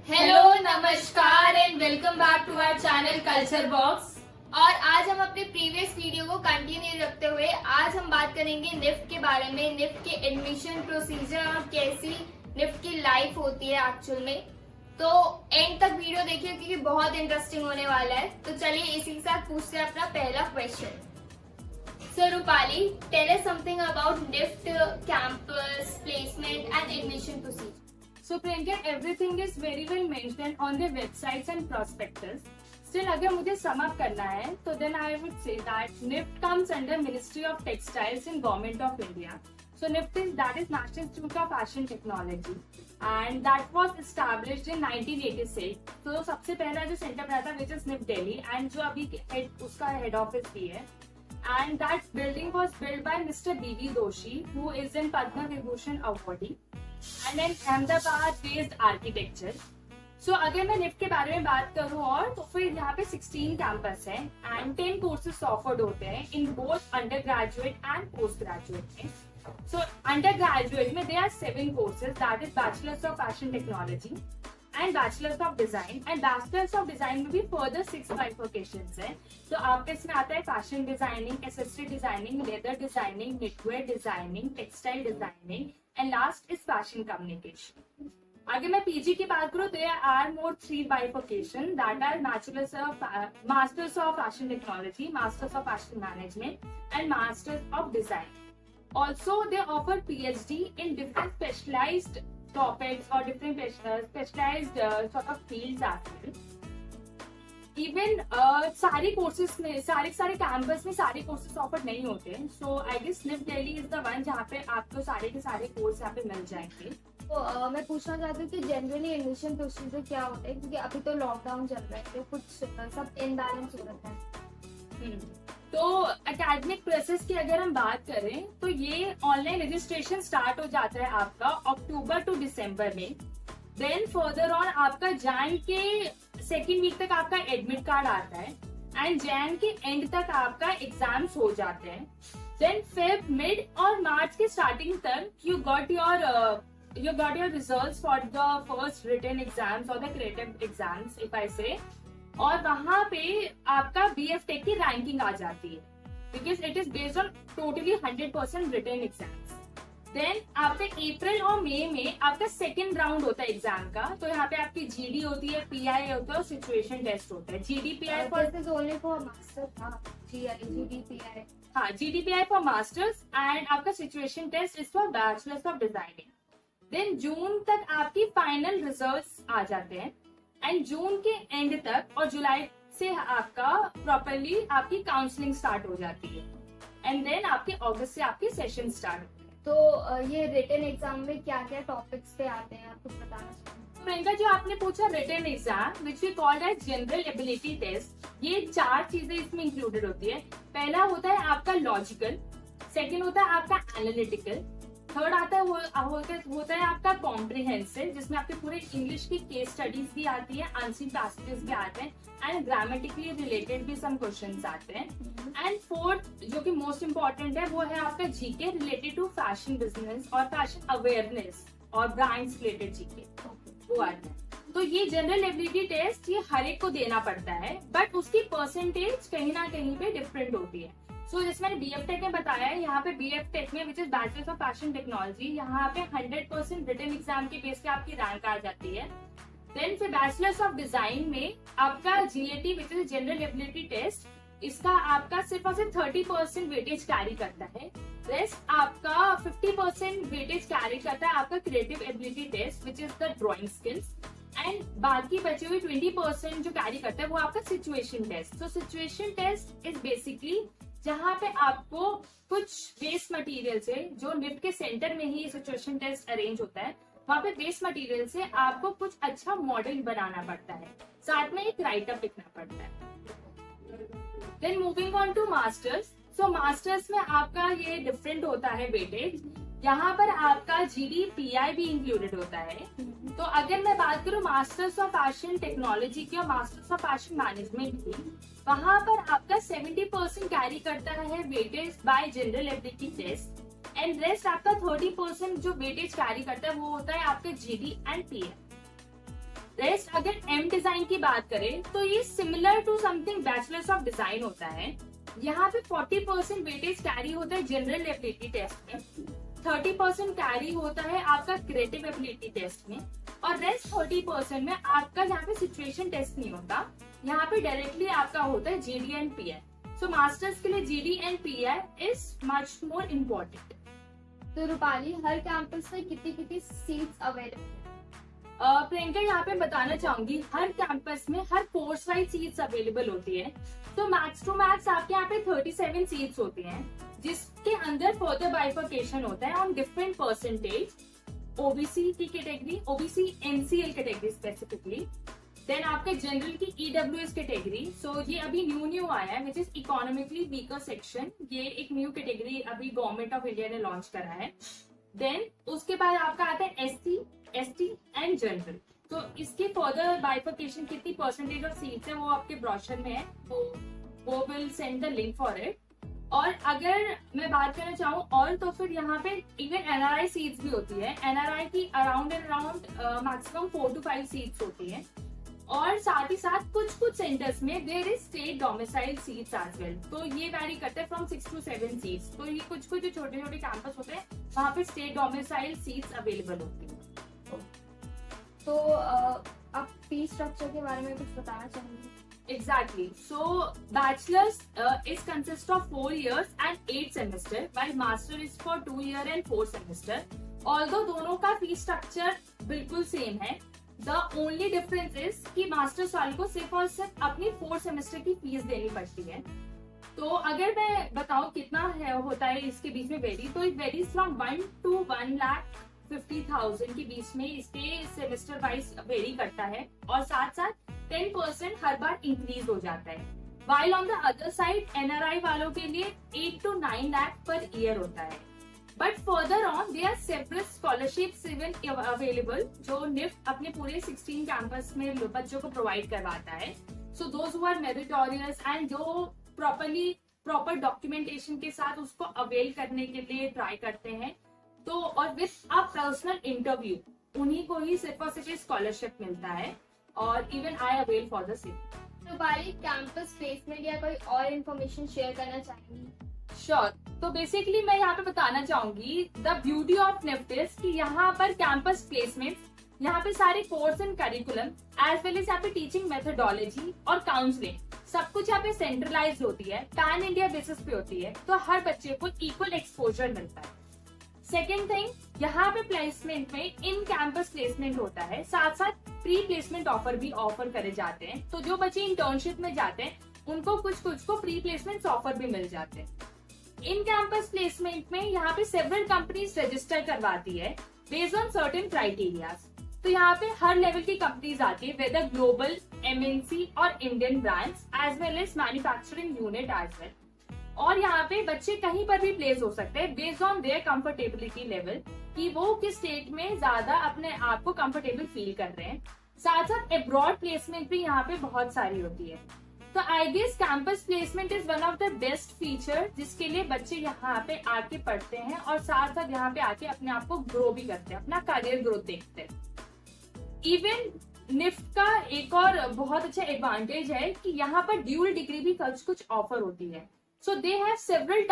Hello नमस्कार and welcome back to our channel culture box. और आज हम अपने प्रीवियस वीडियो को कंटिन्यू रखते हुए आज हम बात करेंगे निफ्ट के बारे में, निफ्ट के एडमिशन प्रोसीजर और कैसी निफ्ट की लाइफ होती है एक्चुअल में। तो एंड तक वीडियो देखिए क्योंकि बहुत इंटरेस्टिंग होने वाला है। तो चलिए इसी के साथ पूछते हैं अपना पहला question. So Rupali, tell us something about NIFT campus, placement and admission procedure. So Priyanka, everything is very well mentioned on the websites and prospectus. Still, अगर मुझे sum up करना है, तो then I would say that NIFT comes under Ministry of Textiles in Government of India. So NIFT is National Institute of Fashion Technology, and that was established in 1986. So सबसे पहला जो centre बना था which is NIFT Delhi, and जो अभी उसका head office भी है. And that building was built by Mr. B.V. Doshi, who is in Padma Vibhushan awardee, and in Ahmedabad-based architecture. So अगर मैं निफ्ट के बारे में बात करूँ और तो फिर यहाँ पे 16 कैंपस हैं and 10 courses offered होते हैं in both undergraduate and postgraduate में. So undergraduate में there are 7 courses, that is Bachelor's of Fashion Technology and Bachelor's of Design, and Bachelor's of Design में भी further 6 bifurcations हैं. तो आपके इसमें आता है fashion designing, accessory designing, leather designing, knitwear designing, textile designing and last is fashion communication. आगे मैं पीजी की बात करूँ तो there are more 3 bifurcation, that are Masters of Fashion Technology, Masters of Fashion Management and Masters of Design. Also they offer PhD in different specialized topics or different specialized sort of fields as well. Even सारे courses में सारे campus में सारे courses offer नहीं होते. So I guess NIFT Delhi is the one जहाँ पे आपको सारे के सारे कोर्स यहाँ पे मिल जाएंगे. तो मैं पूछना चाहती हूँ कि जनरली एडमिशन प्रोसीजर क्या होता है, क्योंकि अभी तो लॉकडाउन चल रहा है तो कुछ सब इनबैलेंस हो रहा है. तो एकेडमिक प्रोसेस की अगर हम बात करें तो ये ऑनलाइन रजिस्ट्रेशन स्टार्ट हो जाता है आपका अक्टूबर टू दिसंबर में. देन फर्दर ऑन आपका जैन के सेकेंड वीक तक आपका एडमिट कार्ड आता है एंड जैन के एंड तक आपका एग्जाम्स हो जाते हैं. देन फेब मिड और मार्च के स्टार्टिंग तक you got your results for the first written exams और the creative exams if I say. और वहां पे आपका BF टेक की रैंकिंग आ जाती है because it is based on totally 100% written exams. Then आपके अप्रैल और मई में आपका सेकेंड राउंड होता है एग्जाम का. तो यहाँ पे आपकी GD होती है, PI होता है और सिचुएशन टेस्ट होता है. GD PI फॉर मास्टर था, GD PI. हाँ, GD PI for masters and आपका situation test is for bachelors of designing. Then जून तक आपकी फाइनल रिजल्ट्स आ जाते हैं एंड जून के एंड तक और जुलाई से आपका प्रॉपरली आपकी काउंसलिंग स्टार्ट हो जाती है एंड देन आपके अगस्त से आपकी सेशन स्टार्ट होते हैं. तो ये रिटन एग्जाम में क्या क्या टॉपिक्स पे आते हैं, आप कुछ बताना चाहिए. प्रियंका, जो आपने पूछा written exam which we called as general ability test, ये 4 चीजें इसमें इंक्लूडेड होती है. पहला होता है आपका लॉजिकल, सेकंड होता है आपका एनालिटिकल, थर्ड होता है आपका कॉम्प्रिहेंसिव जिसमें आपके पूरे इंग्लिश की केस स्टडीज भी आती है, आंसरिंग पैसेजेस भी आते हैं एंड ग्रामेटिकली रिलेटेड भी सम क्वेश्चंस आते हैं. एंड फोर्थ जो कि मोस्ट इम्पोर्टेंट है वो है आपका GK related to fashion business और फैशन अवेयरनेस और ब्रांड्स रिलेटेड जीके वो आता है. तो ये जनरल एबिलिटी टेस्ट ये हर एक को देना पड़ता है बट उसकी परसेंटेज कहीं ना कहीं पे डिफरेंट होती है. सो जैसे मैंने BF टेक में बताया है, यहाँ पे BF टेक में which is bachelors of fashion technology, यहाँ पे 100% रिटन एग्जाम के बेस पे आपकी रैंक आ जाती है. देन फिर बैचलर्स ऑफ डिजाइन में आपका GAT which is general ability test, इसका आपका सिर्फ और सिर्फ 30% वेटेज कैरी करता है. रेस्ट आपका 50% वेटेज कैरी करता है आपका creative ability test which is the drawing skills and बाकी बचे हुए 20% जो कैरी करता है वो आपका सिचुएशन टेस्ट. तो सिचुएशन टेस्ट इज बेसिकली जहाँ पे आपको कुछ बेस मटेरियल से, जो निफ्ट के सेंटर में ही सिचुएशन टेस्ट अरेंज होता है, वहाँ पे बेस मटेरियल से आपको कुछ अच्छा मॉडल बनाना पड़ता है, साथ में एक राइटअप लिखना पड़ता है. Then moving on to masters. So masters में आपका ये डिफरेंट होता है वेटेज. यहाँ पर आपका GD PI भी इंक्लूडेड होता है. तो अगर मैं बात करूँ मास्टर्स ऑफ फैशन टेक्नोलॉजी की और मास्टर्स ऑफ फैशन मैनेजमेंट की, वहां पर आपका 70% कैरी करता है weightage by general ability test and rest आपका 30% जो वेटेज कैरी करता है वो होता है आपका GD एंड PI. रेस्ट अगर एम डिजाइन की बात करें तो ये similar to something bachelors of design होता है। यहाँ पे 40% वेटेज कैरी होता है जनरल एबिलिटी टेस्ट में, 30% कैरी होता है आपका क्रिएटिव एबिलिटी टेस्ट में, और रेस्ट 30% में आपका यहाँ पे सिचुएशन टेस्ट नहीं होता। यहाँ पे डायरेक्टली आपका होता है GD and pi. So masters के लिए GD and pi is much more important. तो रूपाली, हर कैंपस में कितनी कितनी सीट्स अवेलेबल है? प्रियंका, यहाँ पे बताना चाहूंगी हर कैंपस में हर कोर्स वाइज सीट्स अवेलेबल होती है। तो मैक्स टू मैक्स आपके यहाँ पे 37 सीट्स होती हैं, जिसके अंदर फर्दर बाइफर्केशन होता है ऑन डिफरेंट परसेंटेज, ओबीसी की category, OBC NCL category specifically, then आपके जनरल की ईडब्ल्यूएस कैटेगरी। सो ये अभी न्यू आया है which is economically weaker section. ये एक न्यू कैटेगरी अभी गवर्नमेंट ऑफ इंडिया ने लॉन्च करा है। देन उसके बाद आपका आता है एसटी एंड जनरल। तो इसकी फर्दर बाइफर्केशन कितनी परसेंटेज ऑफ सीट्स है वो आपके ब्रोशर में है, तो वो will send the link for it. और अगर मैं बात करना चाहूँ और तो फिर यहाँ पे इवन एनआरआई सीट्स भी होती है। एनआरआई की अराउंड मैक्सिमम 4 to 5 सीट्स होती है, और साथ ही साथ कुछ सेंटर्स में there is state domicile seats as well. तो ये वैरी करते हैं फ्रॉम 6 to 7 सीट्स। तो ये कुछ जो छोटे छोटे कैंपस होते हैं वहाँ पे स्टेट डोमिसाइल सीट्स अवेलेबल होती है। तो आप फीस स्ट्रक्चर के बारे में कुछ बताना चाहेंगे? Exactly. So bachelor's is consist of 4 years and 8 semester, while master is for 2 year and 4 semester. Although दोनों का फीस स्ट्रक्चर बिल्कुल सेम है, the only difference is कि मास्टर्स वाले को सिर्फ और सिर्फ अपनी 4 सेमेस्टर की फीस देनी पड़ती है। तो अगर मैं बताऊं कितना है होता है इसके बीच में वेरी, तो इट वेरीज फ्रॉम 1 to 1,50,000 के बीच में इसके सेमेस्टर वाइज वेरी करता है, और साथ साथ 10% हर बार इंक्रीज हो जाता है। While on the other side NRI वालों के लिए 8 to 9 लाख पर ईयर होता है। But further on there are several scholarships even available जो निफ्ट अपने पूरे 16 कैंपस में बच्चों को प्रोवाइड करवाता है। So those who are meritorious and जो प्रॉपर डॉक्यूमेंटेशन के साथ उसको अवेल करने के लिए ट्राई करते हैं, तो और विद अ पर्सनल इंटरव्यू उन्हीं को ही सिर्फ और सिर्फ स्कॉलरशिप मिलता है, और even I avail for the same. Rupali, campus placement या कोई और इन्फॉर्मेशन शेयर करना चाहेंगी? श्योर। तो बेसिकली मैं यहाँ पे बताना चाहूंगी the beauty of NIFT is कि यहाँ पर कैंपस प्लेसमेंट, यहाँ पे सारे course and curriculum as well as यहाँ पे टीचिंग मेथोडोलॉजी और काउंसलिंग सब कुछ यहाँ पे सेंट्रलाइज होती है, पैन इंडिया बेसिस पे होती है, तो हर बच्चे को इक्वल एक्सपोजर मिलता है। सेकेंड थिंग, यहाँ पे प्लेसमेंट में इन कैंपस प्लेसमेंट होता है, साथ साथ प्री प्लेसमेंट ऑफर भी ऑफर करे जाते हैं। तो जो बच्चे इंटर्नशिप में जाते हैं उनको कुछ को प्री प्लेसमेंट ऑफर भी मिल जाते हैं। इन कैंपस प्लेसमेंट में यहाँ पे सेवरल कंपनीज रजिस्टर करवाती है बेस्ड ऑन सर्टेन क्राइटेरियाज। तो यहाँ पे हर लेवल की कंपनीज आती है, वेदर ग्लोबल, एमएनसी और Indian brands as well as manufacturing unit as well. और यहाँ पे बच्चे कहीं पर भी प्लेस हो सकते हैं based on their comfortability level, कि वो किस स्टेट में ज्यादा अपने आप को कंफर्टेबल फील कर रहे हैं। साथ साथ अब्रॉड प्लेसमेंट भी यहाँ पे बहुत सारी होती है। तो I guess campus placement is one of the best feature जिसके लिए बच्चे यहाँ पे आके पढ़ते हैं, और साथ साथ यहाँ पे आके अपने आप को ग्रो भी करते हैं, अपना करियर ग्रोथ देखते हैं। इवन निफ्ट का एक और बहुत अच्छा एडवांटेज है कि यहाँ पर ड्यूल डिग्री भी कुछ ऑफर होती है। So they have several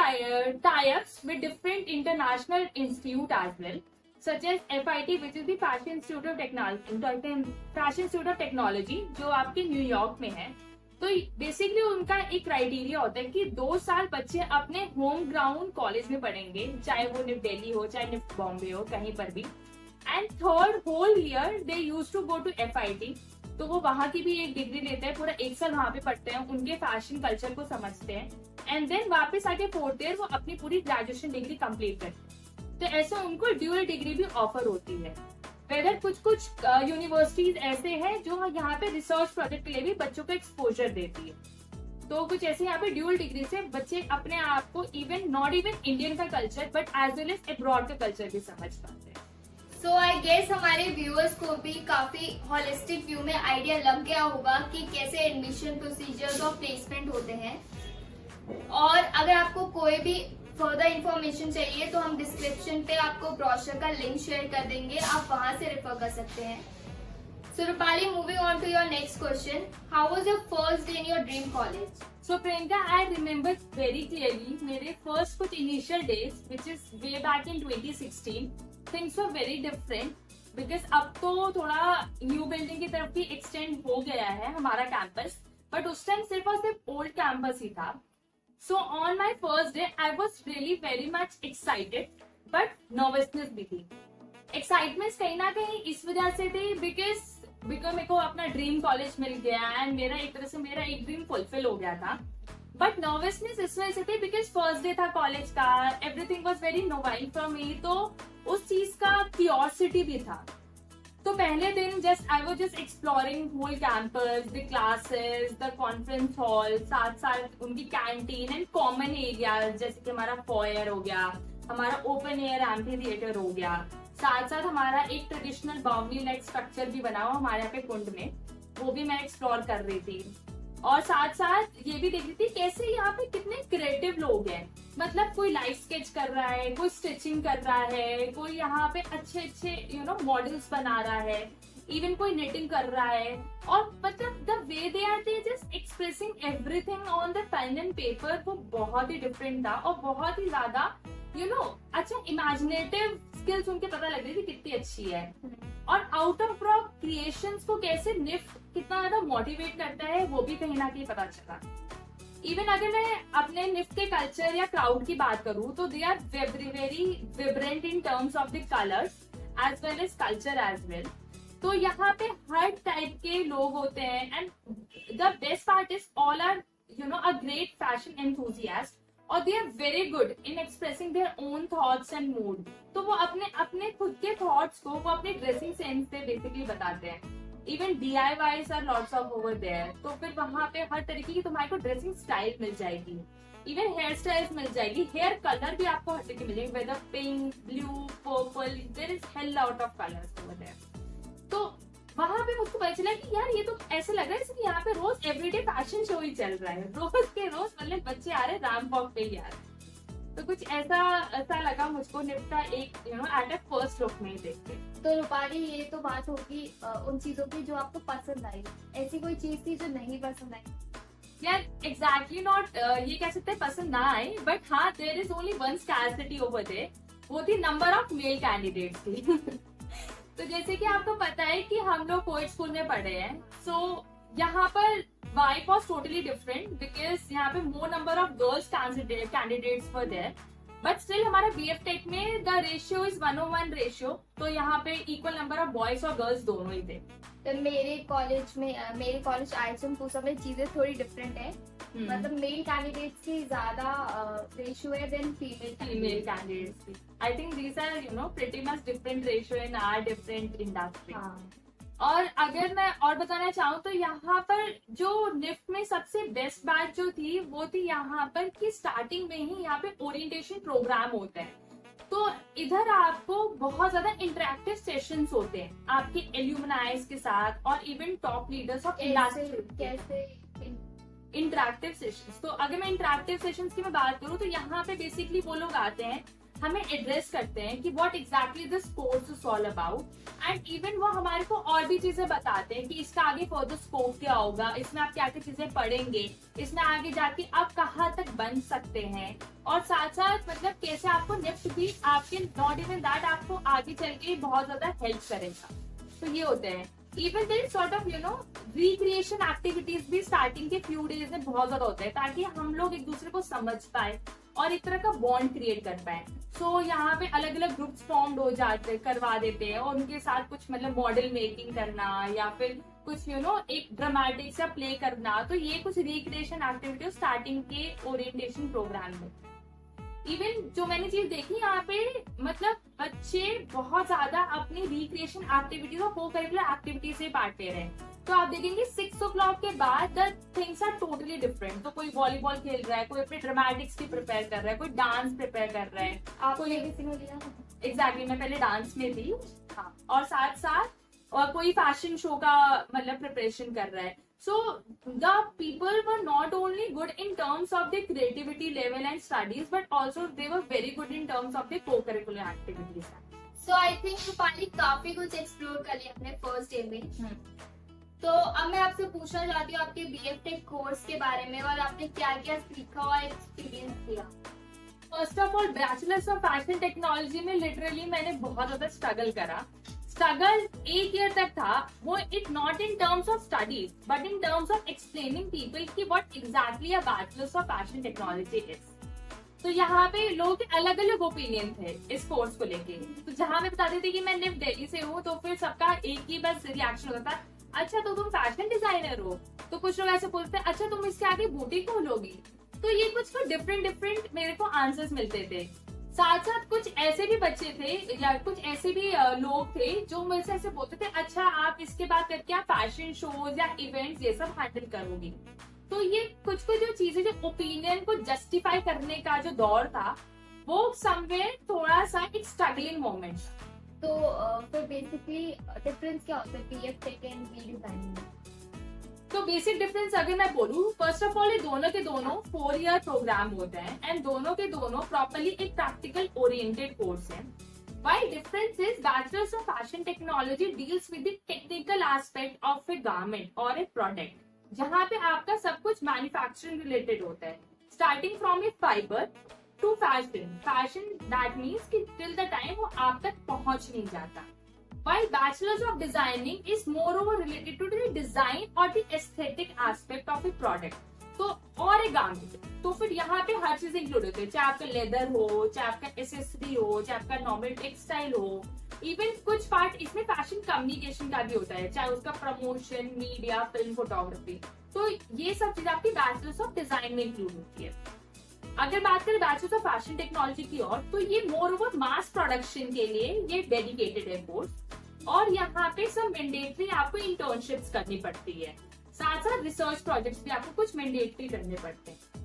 tie-ups with different international institute as well, such as FIT, which is the Fashion Institute of Technology, जो आपके न्यूयॉर्क में है। तो बेसिकली उनका एक क्राइटेरिया होता है कि 2 साल बच्चे अपने होम ग्राउंड कॉलेज में पढ़ेंगे, चाहे वो निफ्ट दिल्ली हो चाहे निफ्ट बॉम्बे हो, कहीं पर भी। And third whole year they use to go to FIT, तो वो वहां की भी एक डिग्री लेते हैं, पूरा 1 साल वहां पे पढ़ते हैं, उनके फैशन कल्चर को समझते हैं, एंड देन वापस आके 4th ईयर वो अपनी पूरी ग्रेजुएशन डिग्री कंप्लीट करते हैं। तो ऐसे उनको ड्यूअल डिग्री भी ऑफर होती है। वेदर कुछ यूनिवर्सिटीज ऐसे हैं जो यहाँ पे रिसर्च प्रोजेक्ट के लिए भी बच्चों को एक्सपोजर देती है। तो कुछ ऐसे यहाँ पे ड्यूअल डिग्री से बच्चे अपने आप को इवन नॉट इवन इंडियन का culture but as well as abroad का कल्चर भी समझ पाते हैं। सो आई गेस हमारे व्यूअर्स को भी काफी होलिस्टिक व्यू में आइडिया लग गया होगा कि कैसे एडमिशन प्रोसीजर्स और प्लेसमेंट होते हैं। और अगर आपको कोई भी फर्दर इंफॉर्मेशन चाहिए तो हम डिस्क्रिप्शन पे आपको ब्रोशर का लिंक शेयर कर देंगे, आप वहां से रेफर कर सकते हैं। So Rupali, moving on to your next question. How was your first day in your dream college? So Priyanka, I remember very clearly मेरे first कुछ initial days, which is way back in 2016. Things were very different because अब तो थोड़ा new building की तरफ भी extend हो गया है हमारा campus, but उस time सिर्फ और सिर्फ old campus ही था. So on my first day, I was really very much excited, but nervousness भी थी. Excitement कहीं ना कहीं इस वजह से थी because मेरे को अपना ड्रीम कॉलेज मिल गया एंड मेरा एक तरह से मेरा एक ड्रीम फुलफिल हो गया था. बट नर्वसनेस इस वजह से थी बिकॉज फर्स्ट डे था कॉलेज का, everything was very novel for me, तो उस चीज का क्यूरियोसिटी भी था. तो पहले दिन just I was just exploring whole campus, the classes, the conference hall, साथ साथ उनकी कैंटीन एंड कॉमन एरिया जैसे कि हमारा फॉयर हो गया, हमारा ओपन एयर एम्फी थिएटर हो गया, साथ साथ हमारा एक ट्रेडिशनल बाउंड्री लाइक स्ट्रक्चर भी बना हुआ हमारे यहाँ पे कुंड में, वो भी मैं एक्सप्लोर कर रही थी. और साथ साथ ये भी देख रही थी कैसे यहाँ पे कितने क्रिएटिव लोग हैं. मतलब कोई लाइफ स्केच कर रहा है, कोई स्टिचिंग कर रहा है, कोई यहाँ पे अच्छे अच्छे मॉडल्स बना रहा है, इवन कोई निटिंग कर रहा है. और मतलब the way they are they just expressing everything on the pen and paper, वो बहुत ही डिफरेंट था और बहुत ही ज्यादा अच्छा इमेजिनेटिव स्किल्स उनके पता लग रही थी कितनी अच्छी है. और आउट ऑफ रॉक क्रिएशंस को कैसे निफ्ट कितना ज्यादा मोटिवेट करता है वो भी कहीं ना कहीं पता चला. इवन अगर मैं अपने निफ्ट के कल्चर या क्राउड की बात करूं तो they are very vibrant in terms of the colours as well as culture as well. तो यहाँ पे हर टाइप के लोग होते हैं and the best part is all are a great fashion enthusiast और they are very good in expressing their own thoughts and mood. तो वो अपने खुद के थॉट्स को वो अपने ड्रेसिंग सेंस से बेसिकली बताते हैं. Even DIYs are lots of over there. तो फिर वहां पे हर तरीके की तुम्हारे को ड्रेसिंग स्टाइल मिल जाएगी, इवन हेयर स्टाइल्स मिल जाएगी, हेयर कलर भी आपको हर तरीके मिलेंगे, whether pink, blue, purple, there is hell lot of colours over there. तो वहां पे मुझको पता चला कि यार ये तो ऐसे लग रहा है जैसे कि यहाँ पे रोज एवरीडे फैशन शो ही चल रहा है, रोज के रोज मतलब बच्चे आ रहे राम वॉक पे ही आ रहे. तो कुछ ऐसा लगा मुझको निफ्ट का एक एट अ फर्स्ट लुक में देख के. तो रूपाली, ये तो बात होगी उन चीजों की जो आपको पसंद आई. ऐसी कोई चीज थी जो नहीं पसंद आई? यार एग्जैक्टली नॉट ये कह सकते हैं पसंद ना आए, बट हाँ there is only one scarcity over there, वो थी नंबर ऑफ मेल कैंडिडेट्स की. तो जैसे कि आपको पता है कि हम लोग कोएड स्कूल में पढ़े हैं, सो यहाँ पर vibe was totally different because यहाँ पे more number of girls candidates were there, but still हमारा BF टेक में द रेशियो इज 1:1 रेशियो. तो यहाँ पे इक्वल नंबर ऑफ बॉयज और गर्ल्स दोनों ही थे. तो मेरे कॉलेज IHM पूसा में चीजें थोड़ी डिफरेंट है. मतलब मेल कैंडिडेट्स की ज्यादा रेशियो है देन फीमेल कैंडिडेट्स की. I think these are pretty much different ratio in our different industry. और अगर मैं और बताना चाहूँ तो यहाँ पर जो निफ्ट में सबसे बेस्ट बात जो थी वो थी यहाँ पर कि स्टार्टिंग में ही यहाँ पे ओरिएंटेशन प्रोग्राम होता है. तो इधर आपको बहुत ज्यादा इंटरेक्टिव सेशंस होते हैं आपके एल्यूमनाइज के साथ और even top leaders of industry. Interactive sessions, तो अगर मैं इंटरेक्टिव सेशंस की मैं बात करूँ तो यहाँ पे बेसिकली वो लोग आते हैं, हमें एड्रेस करते हैं कि what exactly this course is all about, and even वो हमारे को और भी चीजें बताते हैं कि इसका आगे फर्दर स्कोप क्या होगा, इसमें आप क्या क्या चीजें पढ़ेंगे, इसमें आगे जाके आप कहाँ तक बन सकते हैं, और साथ साथ मतलब कैसे आपको निफ्ट भी आपके नॉट इवन दैट आपको आगे चल के बहुत ज्यादा हेल्प करेगा. तो ये होते हैं. Even there sort of recreation activities भी स्टार्टिंग के फ्यू डेज में बहुत ज्यादा होते हैं ताकि हम लोग एक दूसरे को समझ पाए और एक तरह का बॉन्ड क्रिएट कर पाए. सो यहाँ पे अलग अलग ग्रुप्स फॉर्म्ड हो जाते करवा देते हैं और उनके साथ कुछ मतलब मॉडल मेकिंग करना या फिर कुछ एक ड्रामेटिक सा प्ले करना. तो ये कुछ रिक्रिएशन एक्टिविटी स्टार्टिंग के ओरिएंटेशन प्रोग्राम में. इवन जो मैंने चीज देखी यहाँ पे मतलब बच्चे बहुत ज्यादा अपनी रिक्रिएशन एक्टिविटीज और को करिकुलर एक्टिविटीज से पार्ट ले रहे हैं. तो आप देखेंगे 6 o'clock के बाद the things are totally different. तो कोई वॉलीबॉल खेल रहा है, कोई अपने ड्रामेटिक्स की प्रिपेयर कर रहा है, कोई डांस प्रिपेयर कर रहा है. आपको ये किसी ने दिया? एग्जैक्टली मैं पहले डांस में थी. हाँ, और साथ साथ और कोई फैशन शो का मतलब प्रिपरेशन कर रहा है. So the people were not only good in terms of their creativity level and studies, but also they were very good in terms of their co-curricular activities. So I think Rupali काफी कुछ explore कर लिया अपने first day में। तो अब मैं आपसे पूछना चाहती हूँ आपके बीएफटेक कोर्स के बारे में और आपने क्या क्या सीखा और एक्सपीरियंस किया। First of all bachelors of fashion technology में लिटरली मैंने बहुत ज्यादा स्ट्रगल करा। स्ट्रगल एक ईयर तक था, वो it not in terms of studies but in terms of explaining people की what exactly a bachelors of fashion technology is. तो यहाँ पे लोगों के अलग अलग ओपिनियन थे इस कोर्स को लेके। तो जहाँ मैं बताती थी कि मैं निफ्ट दिल्ली से हूँ, तो फिर सबका एक ही बस रिएक्शन होता था, अच्छा तो तुम फैशन डिजाइनर हो। तो कुछ लोग ऐसे बोलते हैं, अच्छा तुम इसके आगे बुटीक खोलोगी। तो ये कुछ डिफरेंट मेरे को आंसर्स मिलते थे। साथ साथ कुछ ऐसे भी बच्चे थे या कुछ ऐसे भी लोग थे जो मुझे ऐसे बोलते थे, अच्छा आप इसके बाद करके आप फैशन शोज या इवेंट्स ये सब हैंडल करोगी। तो ये कुछ जो चीजें जो ओपिनियन को जस्टिफाई करने का जो दौर था, वो समवेयर थोड़ा सा एक स्ट्रगलिंग मोमेंट। तो फिर बेसिकली डिफरेंस क्या होता है बीएफटेक एंड बी डिजाइनिंग में? तो बेसिक डिफरेंस अगर मैं बोलूँ, फर्स्ट ऑफ ऑल ये दोनों के दोनों 4 ईयर प्रोग्राम होते हैं एंड दोनों के दोनों प्रॉपर्ली एक प्रैक्टिकल ओरिएंटेड कोर्स है। While difference is Bachelor's of Fashion Technology deals with the technical aspect of a garment or a product, जहाँ पे आपका सब कुछ मैन्युफैक्चरिंग रिलेटेड होता है, starting from a fibre to fashion. Fashion that means कि till the time वो आप तक पहुंच नहीं जाता। While Bachelor's of Designing is moreover related to the design or the aesthetic aspect of a product, तो और एक गारमेंट। तो फिर यहाँ पे हर चीज इंक्लूड होती है, चाहे आपका लेदर हो, चाहे आपका एसेसरी हो, चाहे आपका नॉर्मल टेक्सटाइल हो, इवन कुछ पार्ट इसमें फैशन कम्युनिकेशन का भी होता है, चाहे उसका प्रमोशन, मीडिया, फिल्म, फोटोग्राफी। तो ये सब चीज आपकी बैचलर्स ऑफ डिजाइन में इंक्लूड होती है। अगर बात करें बैचलर्स ऑफ फैशन टेक्नोलॉजी की और, तो ये मोर ओवर मास प्रोडक्शन के लिए ये डेडिकेटेड है कोर्स। और यहाँ पे सब मैंडेटरी आपको इंटर्नशिप्स करनी पड़ती है, साथ साथ रिसर्च प्रोजेक्ट्स भी आपको कुछ मैंडेटरी करने पड़ते हैं।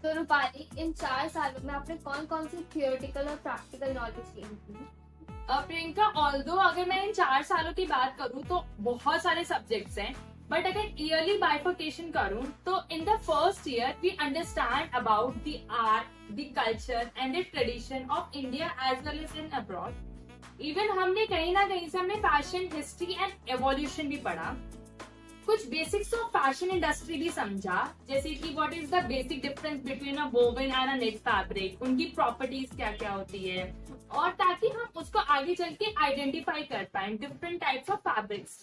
तो रूपाली, इन 4 सालों में आपने कौन कौन सी थियोरेटिकल और प्रैक्टिकल नॉलेज गेन की? प्रियंका, ऑल्दो अगर मैं इन 4 सालों की बात करूँ तो बहुत सारे सब्जेक्ट्स हैं, बट अगर ईयरली बाइफर्केशन करूँ तो in the first year we understand about the art, the culture and the tradition of India as well as in abroad. Even हमने कहीं ना कहीं से हमने फैशन हिस्ट्री एंड एवोल्यूशन भी पढ़ा, कुछ बेसिक्स ऑफ फैशन इंडस्ट्री भी समझा, जैसे कि what is the basic difference between a woven and a net fabric, उनकी प्रॉपर्टीज क्या क्या होती है, और ताकि हम उसको आगे चल के आइडेंटिफाई कर पाए different types of fabrics.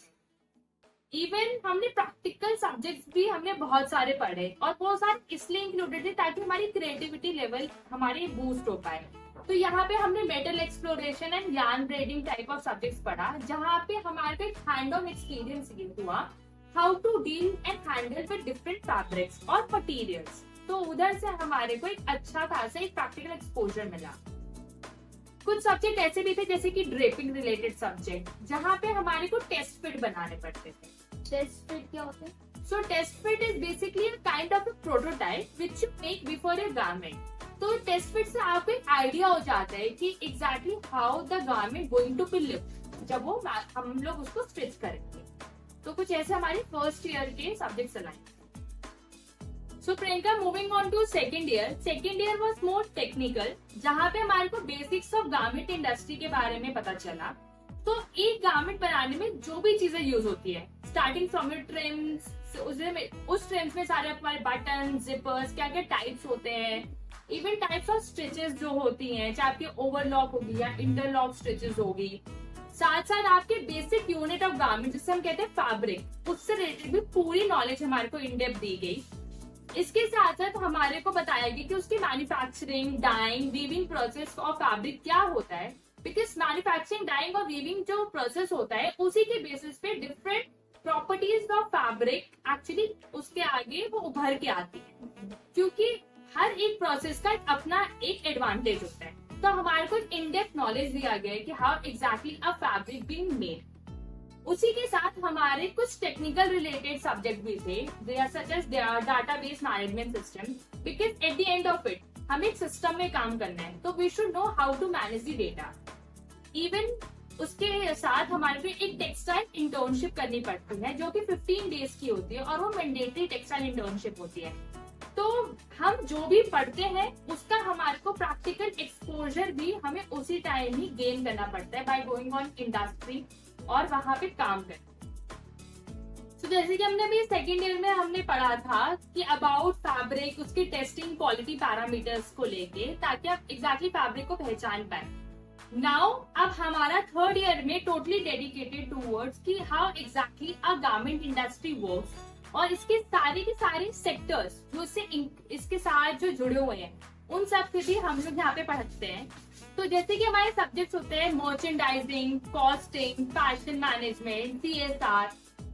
Even हमने प्रैक्टिकल सब्जेक्ट्स भी हमने बहुत सारे पढ़े, और वो सारे इसलिए इंक्लूडेड थे ताकि हमारी क्रिएटिविटी लेवल हमारी बूस्ट हो पाए। तो यहाँ पे हमने metal exploration and yarn braiding type of subjects पढ़ा, जहाँ पे हमारे को एक हैंड ऑन एक्सपीरियंस हुआ how to deal and handle with different fabrics और मटीरियल्स। तो उधर से हमारे को एक अच्छा खासा एक प्रैक्टिकल एक्सपोजर मिला। कुछ सब्जेक्ट ऐसे भी थे जैसे कि ड्रेपिंग रिलेटेड सब्जेक्ट, जहाँ पे हमारे को टेस्ट फिट बनाने पड़ते थे। टेस्ट फिट क्या होते हैं? So test fit is basically a kind of a prototype which you make before a garment. तो टेस्ट फिट से आपको एक आइडिया हो जाता है कि exactly how the garment going to be look जब वो हम लोग उसको स्टिच करेंगे। तो कुछ ऐसे हमारे फर्स्ट ईयर के subjects align. So Priyanka, moving on to second year was more technical, जहाँ पे हमारे को बेसिक्स ऑफ गारमेंट इंडस्ट्री के बारे में पता चला। तो एक गारमेंट बनाने में जो भी चीजें यूज होती है, स्टार्टिंग फ्रॉम योर ट्रिम्स, उस ट्रिम्स में सारे हमारे बटन, जिपर्स, क्या क्या टाइप्स होते हैं, इवन टाइप्स ऑफ स्टिचेस जो होती हैं, चाहे आपकी ओवरलॉक होगी या इंटरलॉक स्टिचेस होगी, साथ साथ आपके बेसिक यूनिट ऑफ गारमेंट जिसे हम कहते हैं फैब्रिक, उससे रिलेटेड भी पूरी नॉलेज हमारे को इन डेप्थ दी गई। इसके साथ साथ हमारे को बताया गया कि उसकी manufacturing, dyeing, weaving process of fabric क्या होता है, बिकॉज मैन्युफैक्चरिंग, डाइंग और वीविंग जो प्रोसेस होता है उसी के बेसिस पे different properties of fabric actually उसके आगे वो उभर के आती है, क्योंकि हर एक प्रोसेस का अपना एक एडवांटेज होता है। तो हमारे को इन डेप्थ नॉलेज दिया गया है कि how exactly a fabric being made. उसी के साथ हमारे कुछ टेक्निकल रिलेटेड सब्जेक्ट भी थे, they are such as database management system, because at the end of it हमें एक सिस्टम में काम करना है, तो we should know how to manage the data. Even उसके साथ हमारे को एक टेक्सटाइल इंटर्नशिप करनी पड़ती है जो कि 15 डेज की होती है, और वो मैंडेटरी टेक्सटाइल इंटर्नशिप होती है। तो हम जो भी पढ़ते हैं उसका हमारे को प्रैक्टिकल एक्सपोजर भी हमें उसी टाइम ही गेन करना पड़ता है बाय गोइंग ऑन इंडस्ट्री और वहां पे काम करना। तो जैसे कि हमने अभी सेकेंड ईयर में हमने पढ़ा था कि अबाउट फैब्रिक, उसकी टेस्टिंग, क्वालिटी पैरामीटर्स को लेके, ताकि आप एग्जैक्टली फैब्रिक को पहचान पाए। नाउ अब हमारा थर्ड ईयर में टोटली डेडिकेटेड टूवर्ड्स कि how exactly a garment industry works और इसके सारे सेक्टर्स जो इसके साथ जो जुड़े हुए हैं उन सब से भी हम लोग यहाँ पे पढ़ते हैं। तो जैसे कि हमारे सब्जेक्ट्स होते हैं merchandising, costing, fashion management, CSR,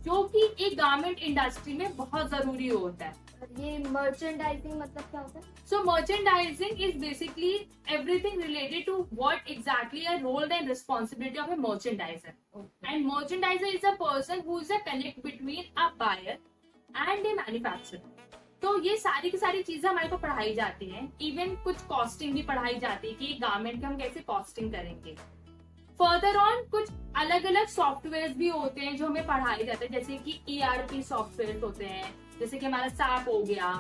जो कि एक गारमेंट इंडस्ट्री में बहुत जरूरी होता है। ये मर्चेंडाइजिंग मतलब क्या होता है? So merchandising is basically everything related to what exactly a role and responsibility of a merchandiser. Okay. And merchandiser is a person who is a connect between a buyer and a manufacturer. तो ये सारी की सारी चीजें हमारे को पढ़ाई जाती हैं। इवन कुछ कॉस्टिंग भी पढ़ाई जाती है कि गारमेंट की हम कैसे कॉस्टिंग करेंगे। फर्दर ऑन कुछ अलग अलग सॉफ्टवेयर भी होते हैं जो हमें पढ़ाए जाते हैं, जैसे कि ERP सॉफ्टवेयर होते हैं, जैसे कि हमारा SAP हो गया।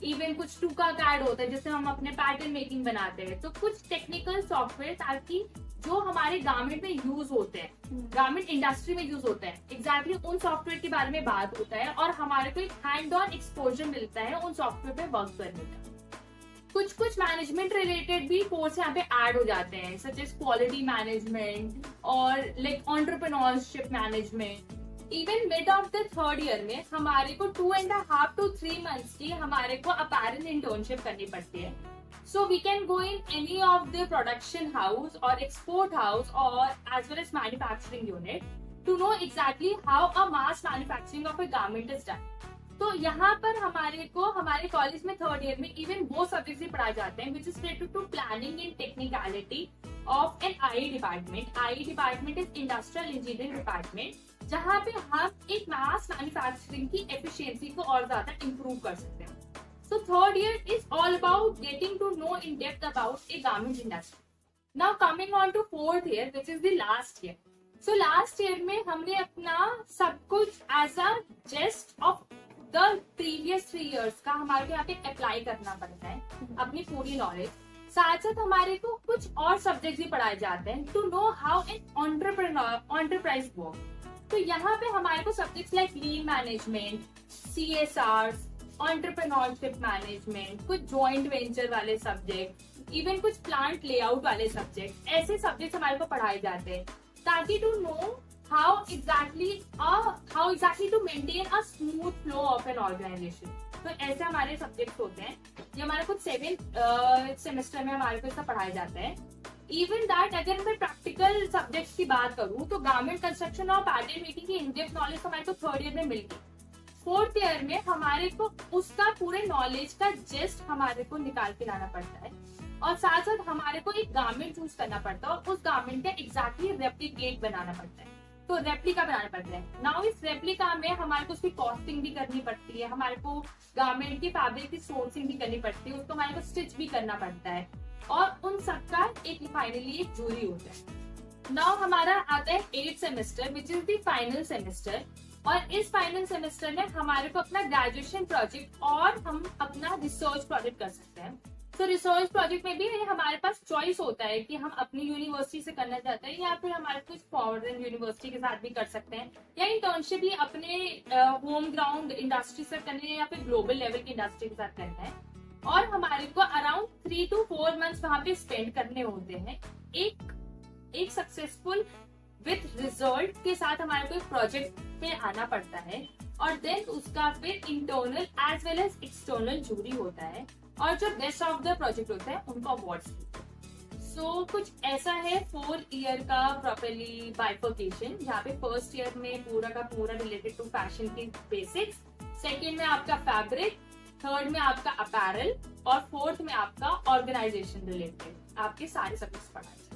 इवन कुछ टूका कार्ड होता है जिससे हम अपने पैटर्न मेकिंग बनाते हैं। तो कुछ टेक्निकल सॉफ्टवेयर ताकि जो हमारे गारमेंट में यूज होते हैं, गारमेंट इंडस्ट्री में यूज होते हैं, एग्जैक्टली उन सॉफ्टवेयर के बारे में बात होता है और हमारे को एक हैंड ऑन एक्सपोजर मिलता है उन सॉफ्टवेयर पे वर्क करने का। कुछ मैनेजमेंट रिलेटेड भी कोर्स यहाँ पे ऐड हो जाते हैं, सच एज क्वालिटी मैनेजमेंट और like entrepreneurship management. Even mid of the third year में हमारे को 2.5 to 3 months की हमारे को अपैरेंट इंटर्नशिप करनी पड़ती है। So we can go in any of the production house और एक्सपोर्ट हाउस और as well as manufacturing unit to know exactly how a mass manufacturing of a garment is done. तो यहाँ पर हमारे को हमारे कॉलेज में थर्ड ईयर में इवन वो सब्जेक्ट्स भी पढ़ाए जाते हैं which is related to planning and technicality of an IE department. IE department is industrial engineering department, जहाँ पे हम एक मास मैन्युफैक्चरिंग की एफिशिएंसी को और ज्यादा इंप्रूव कर सकते हैं। So third year is all about getting to know in depth about a garment industry. Now coming on to fourth year which is the last year. So last year में हमने अपना सब कुछ as a gist of the previous 3 years का हमारे को यहाँ पे अप्लाई करना पड़ता है अपनी पूरी नॉलेज। साथ साथ हमारे को कुछ और सब्जेक्ट भी पढ़ाए जाते हैं to know how an enterprise work. तो यहाँ पे हमारे को subjects like lean management, CSR, entrepreneurship management, कुछ जॉइंट वेंचर वाले सब्जेक्ट, इवन कुछ प्लांट लेआउट वाले सब्जेक्ट, ऐसे सब्जेक्ट हमारे को पढ़ाए जाते हैं ताकि to know how exactly to maintain a smooth flow of an organization। तो ऐसे हमारे सब्जेक्ट्स होते हैं, ये हमारे कुछ 7th सेमेस्टर में हमारे को इसका पढ़ाया जाता है। इवन दैट अगर मैं प्रैक्टिकल सब्जेक्ट्स की बात करूँ तो गारमेंट कंस्ट्रक्शन और पैटर्न मेकिंग की इन-डेप्थ नॉलेज हमारे को थर्ड ईयर में मिल गई। फोर्थ ईयर में हमारे को उसका पूरे नॉलेज का जेस्ट हमारे को निकाल के लाना पड़ता है और साथ साथ हमारे को एक गारमेंट चूज करना पड़ता है और उस गारमेंट का एग्जैक्टली रेप्लिकेट बनाना पड़ता है। तो रेप्लिका बनाना पड़ता है। नाउ इस रेप्लिका में हमारे को उसकी कॉस्टिंग भी करनी पड़ती है, हमारे को गारमेंट की फैब्रिक की सोर्सिंग भी करनी पड़ती है, उसको हमारे को स्टिच भी करना पड़ता है और उन सबका एक फाइनली एक जूरी होता है। नाउ हमारा आता है 8th semester which is the final semester और इस फाइनल सेमेस्टर में हमारे को अपना ग्रेजुएशन प्रोजेक्ट और हम अपना रिसर्च प्रोजेक्ट कर सकते हैं। तो रिसर्च प्रोजेक्ट में भी हमारे पास चॉइस होता है कि हम अपनी यूनिवर्सिटी से करना चाहते हैं या फिर हमारे कुछ फॉरेन यूनिवर्सिटी के साथ भी कर सकते हैं या इंटर्नशिप भी अपने होम ग्राउंड इंडस्ट्री से करनी है या फिर ग्लोबल लेवल की इंडस्ट्री के साथ करना है। और हमारे को अराउंड 3 to 4 months वहां पे स्पेंड करने होते हैं एक सक्सेसफुल विथ रिजल्ट के साथ हमारे को एक प्रोजेक्ट पे आना पड़ता है और देन उसका फिर internal as well as external jury होता है और जो बेस्ट ऑफ द प्रोजेक्ट होता है उनको अवार्ड्स मिलते हैं। सो कुछ ऐसा है 4 year का प्रॉपरली बाइफर्केशन, जहाँ पे फर्स्ट ईयर में पूरा का पूरा रिलेटेड टू फैशन की बेसिक्स, सेकेंड में आपका फैब्रिक, थर्ड में आपका अपैरल और फोर्थ में आपका ऑर्गेनाइजेशन रिलेटेड आपके सारे सब्जेक्ट्स पढ़ाए।